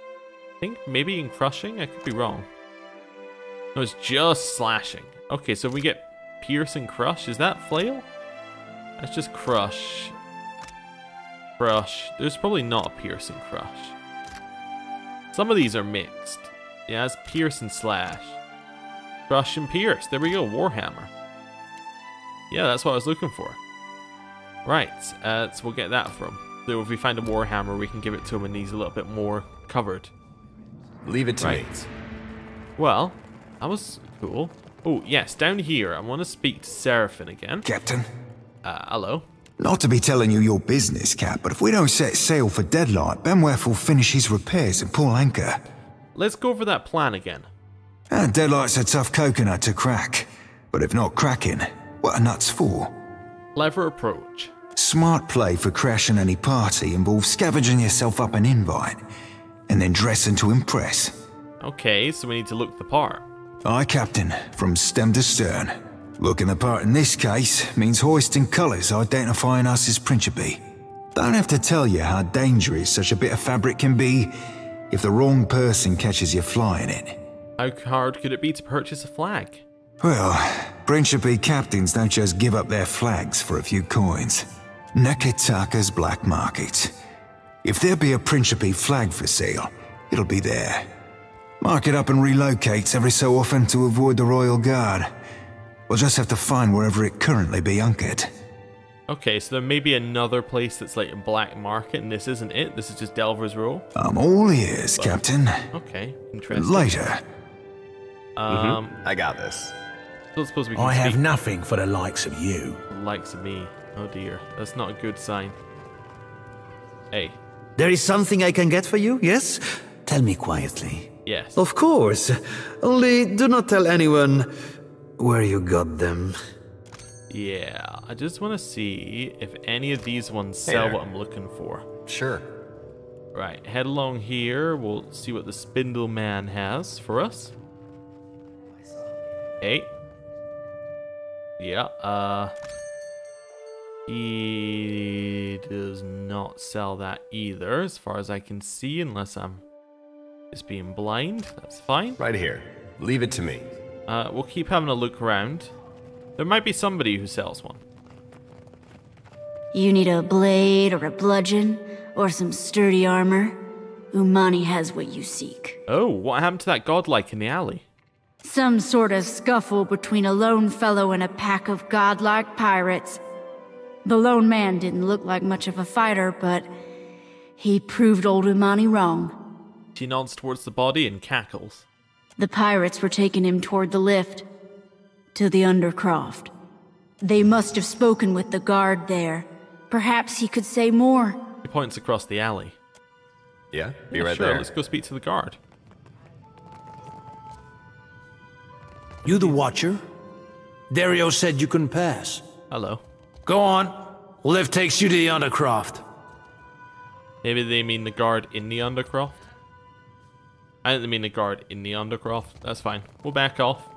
I think maybe in crushing? I could be wrong. No, it's just slashing. Okay, so we get pierce and crush. Is that flail? That's just crush. Crush. There's probably not a pierce and crush. Some of these are mixed. Yeah, it's pierce and slash. Crush and pierce. There we go, Warhammer. Yeah, that's what I was looking for. Right, so we'll get that from. So if we find a Warhammer, we can give it to him and he's a little bit more covered. Leave it to me. Well, that was cool. Oh, yes, down here, I want to speak to Seraphim again. Captain? Hello? Not to be telling you your business, Cap, but if we don't set sail for Deadlight, Benworth will finish his repairs and pull anchor. Let's go over that plan again. Deadlight's a tough coconut to crack, but if not cracking, what are nuts for? Clever approach. Smart play for crashing any party involves scavenging yourself up an invite, and then dressing to impress. Okay, so we need to look the part. Aye, Captain, from stem to stern. Looking the part in this case means hoisting colours identifying us as Principe. Don't have to tell you how dangerous such a bit of fabric can be if the wrong person catches you flying it. How hard could it be to purchase a flag? Well, Principe captains don't just give up their flags for a few coins. Neketaka's black market. If there be a Principe flag for sale, it'll be there. Mark it up and relocates every so often to avoid the Royal Guard. We'll just have to find wherever it currently be anchored. Okay, so there may be another place that's like a black market, and this isn't it. This is just Delver's Row. I'm all ears, Captain. Okay, interesting. Later. I got this. Don't suppose we can I have nothing for the likes of you. The likes of me. Oh dear, that's not a good sign. Hey. There is something I can get for you, yes? Tell me quietly. Yes. Of course. Only do not tell anyone where you got them. Yeah, I just want to see if any of these ones sell what I'm looking for. Sure. Right, head along here. We'll see what the Spindle Man has for us. Hey. Yeah, he does not sell that either, as far as I can see, unless I'm just being blind. That's fine. Right here. Leave it to me. We'll keep having a look around. There might be somebody who sells one. You need a blade or a bludgeon or some sturdy armor? Umani has what you seek. Oh, what happened to that godlike in the alley? Some sort of scuffle between a lone fellow and a pack of godlike pirates. The lone man didn't look like much of a fighter, but he proved old Umani wrong. She nods towards the body and cackles. The pirates were taking him toward the lift, to the Undercroft. They must have spoken with the guard there. Perhaps he could say more. He points across the alley. Yeah, be Yeah, right sure, there. let's go speak to the guard. You the Watcher? Dario said you couldn't pass. Hello. Go on. Lift takes you to the Undercroft. Maybe they mean the guard in the Undercroft? I didn't mean the guard in the Undercroft. That's fine. We'll back off.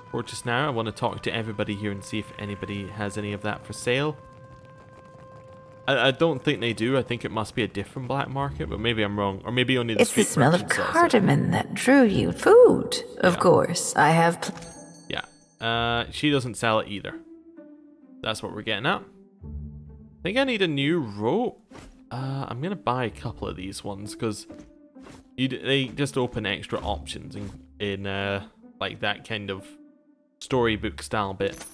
For just now, I want to talk to everybody here and see if anybody has any of that for sale. I don't think they do. I think it must be a different black market, but maybe I'm wrong. Or maybe only the It's the street smell of merchants also. cardamom that drew you. Food, of course. I have... Yeah. She doesn't sell it either. That's what we're getting at. I think I need a new rope. I'm going to buy a couple of these ones because they just open extra options in like that kind of storybook style bit.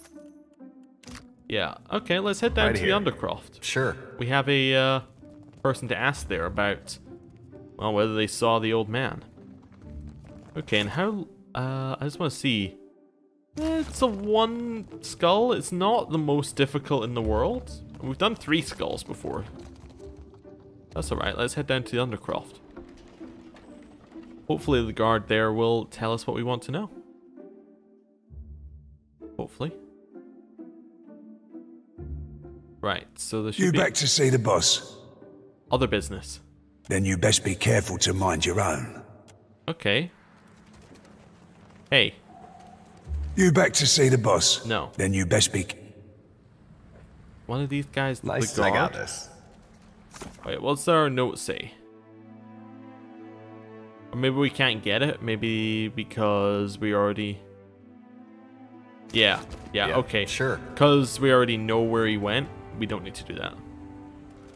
Yeah, okay, let's head down to the Undercroft. Sure. We have a person to ask there about, well, whether they saw the old man. Okay, and how, I just want to see. It's a one skull. It's not the most difficult in the world. We've done 3 skulls before. That's alright, let's head down to the Undercroft. Hopefully the guard there will tell us what we want to know. Hopefully. Right, so there should You be back to see the boss? other business. Then you best be careful to mind your own. Okay. Hey. You back to see the boss? No. Then you best be... One of these guys, Nice, the guard. I got this. Wait, what's our note say? Or maybe we can't get it. Maybe because we already... Yeah, okay. Sure. Because we already know where he went, we don't need to do that.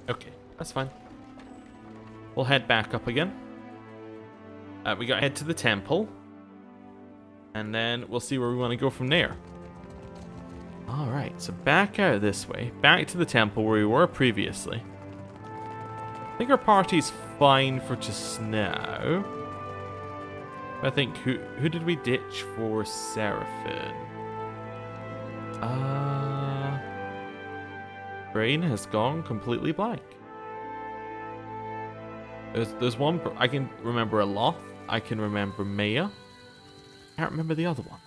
Okay, that's fine. We'll head back up again. We gotta head to the temple. And then we'll see where we want to go from there. Alright, so back out this way. Back to the temple where we were previously. I think our party's fine for just now. I think, who did we ditch for Seraphim? Brain has gone completely blank. There's one, I can remember a Loth. I can remember Maya. Can't remember the other one.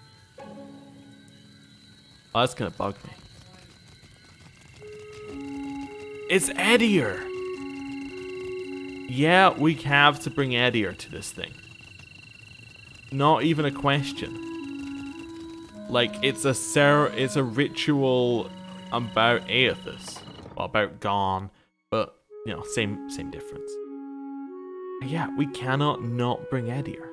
Oh, that's gonna bug me. It's Edier! Yeah, we have to bring Edier to this thing. Not even a question. Like, it's a ritual about Aethys. Well, about Gone, but, you know, same difference. Yeah, we cannot not bring Edier.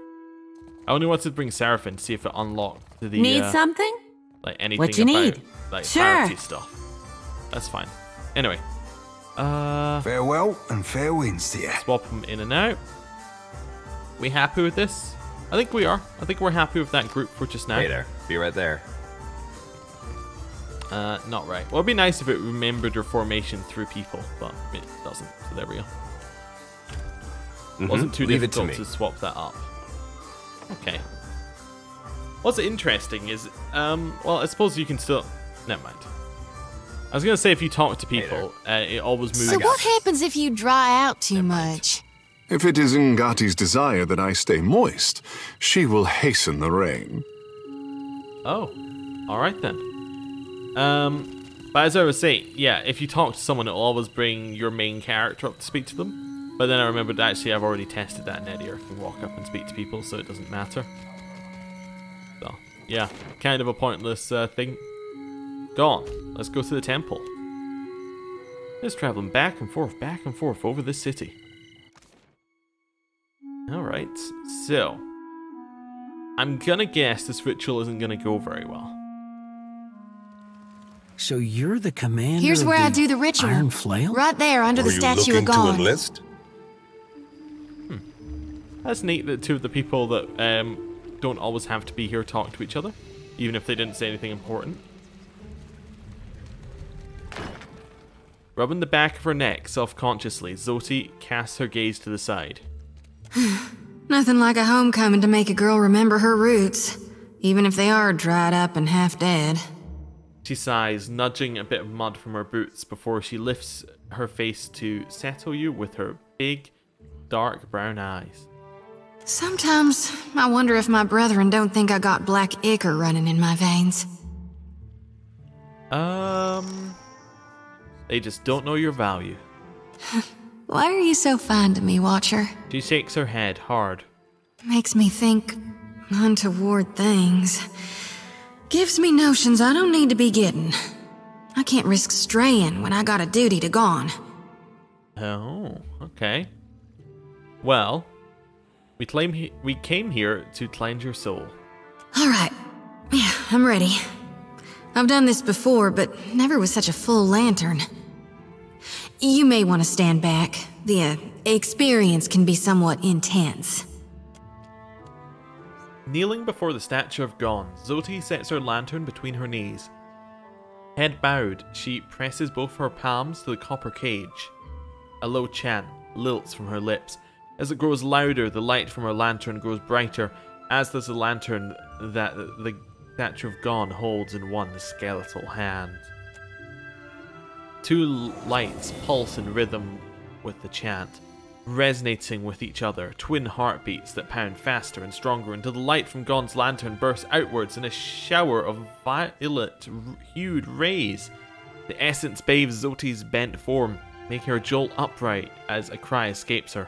I only wanted to bring Seraphim to see if it unlocked the... Need something? Like, anything What you about, need? like, Sure. parity stuff. That's fine. Anyway. Farewell and fair winds to you. Swap them in and out. We happy with this? I think we are. I think we're happy with that group for just now. Hey there. Be right there. Not right. Well, it'd be nice if it remembered your formation through people, but it doesn't. So there we go. Wasn't too Leave it to difficult me. to swap that up. Okay. What's interesting is, well, I suppose you can still... Never mind. I was going to say if you talk to people, it always moves... So what happens if you dry out too much? If it is Ngati's desire that I stay moist, she will hasten the rain. Oh, alright then. But as I was saying, yeah, if you talk to someone, it'll always bring your main character up to speak to them. But then I remembered, actually, I've already tested that in Edier. I can walk up and speak to people, so it doesn't matter. So, yeah, kind of a pointless thing. Go on, let's go to the temple. Just traveling back and forth over this city. Alright, so... I'm gonna guess this ritual isn't gonna go very well. So you're the commander Here's of where the I do the ritual. Iron Flail? Right there, under the statue of God. That's neat that two of the people that don't always have to be here talk to each other, even if they didn't say anything important. Rubbing the back of her neck self-consciously, Zoti casts her gaze to the side. Nothing like a homecoming to make a girl remember her roots, even if they are dried up and half dead. She sighs, nudging a bit of mud from her boots before she lifts her face to settle you with her big, dark brown eyes. Sometimes I wonder if my brethren don't think I got black ichor running in my veins. They just don't know your value. Why are you so fine to me, Watcher? She shakes her head hard. Makes me think untoward things. Gives me notions I don't need to be getting. I can't risk straying when I got a duty to gone. Oh, okay. Well, we came here to cleanse your soul. Alright. Yeah, I'm ready. I've done this before, but never with such a full lantern. You may want to stand back. The experience can be somewhat intense. Kneeling before the statue of Gon, Zoti sets her lantern between her knees. Head bowed, she presses both her palms to the copper cage. A low chant lilts from her lips. As it grows louder, the light from her lantern grows brighter, as does the lantern that the statue of Gon holds in one skeletal hand. Two lights pulse in rhythm with the chant, resonating with each other, twin heartbeats that pound faster and stronger until the light from Gon's lantern bursts outwards in a shower of violet-hued rays. The essence bathes Zoti's bent form, making her jolt upright as a cry escapes her.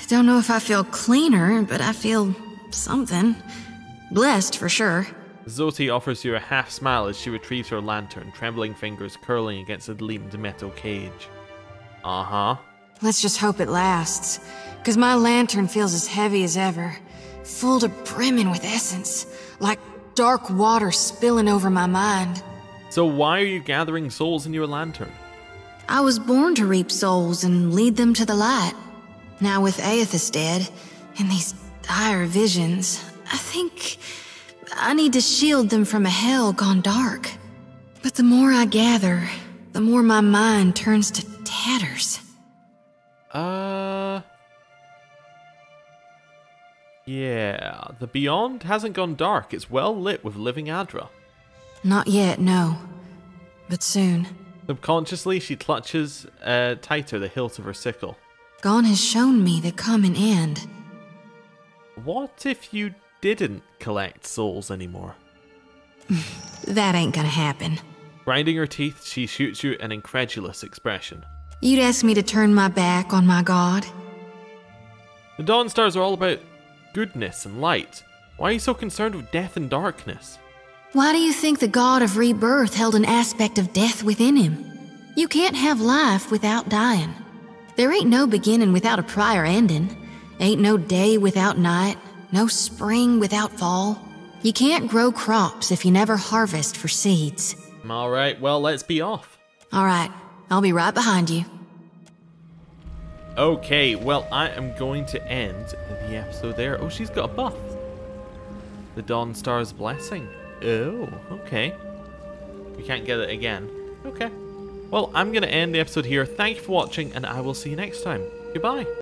Don't know if I feel cleaner, but I feel something. Blessed for sure. Zoti offers you a half smile as she retrieves her lantern, trembling fingers curling against the gleamed metal cage. Uh-huh. Let's just hope it lasts, because my lantern feels as heavy as ever, full to brimming with essence, like dark water spilling over my mind. So why are you gathering souls in your lantern? I was born to reap souls and lead them to the light. Now with Aethys dead, and these dire visions, I think I need to shield them from a hell gone dark. But the more I gather, the more my mind turns to tatters. Yeah, the Beyond hasn't gone dark. It's well lit with living Adra. Not yet, no. But soon. Subconsciously, she clutches tighter the hilt of her sickle. Gon has shown me the common end. What if you didn't collect souls anymore? That ain't gonna happen. Grinding her teeth, she shoots you an incredulous expression. You'd ask me to turn my back on my god? The Dawn Stars are all about goodness and light. Why are you so concerned with death and darkness? Why do you think the god of rebirth held an aspect of death within him? You can't have life without dying. There ain't no beginning without a prior ending. Ain't no day without night, no spring without fall. You can't grow crops if you never harvest for seeds. Alright, well, let's be off. Alright, I'll be right behind you. Okay, well, I am going to end the episode there. Oh, she's got a buff. The Dawn Star's Blessing. Oh, okay. We can't get it again. Okay. Well, I'm going to end the episode here. Thank you for watching, and I will see you next time. Goodbye.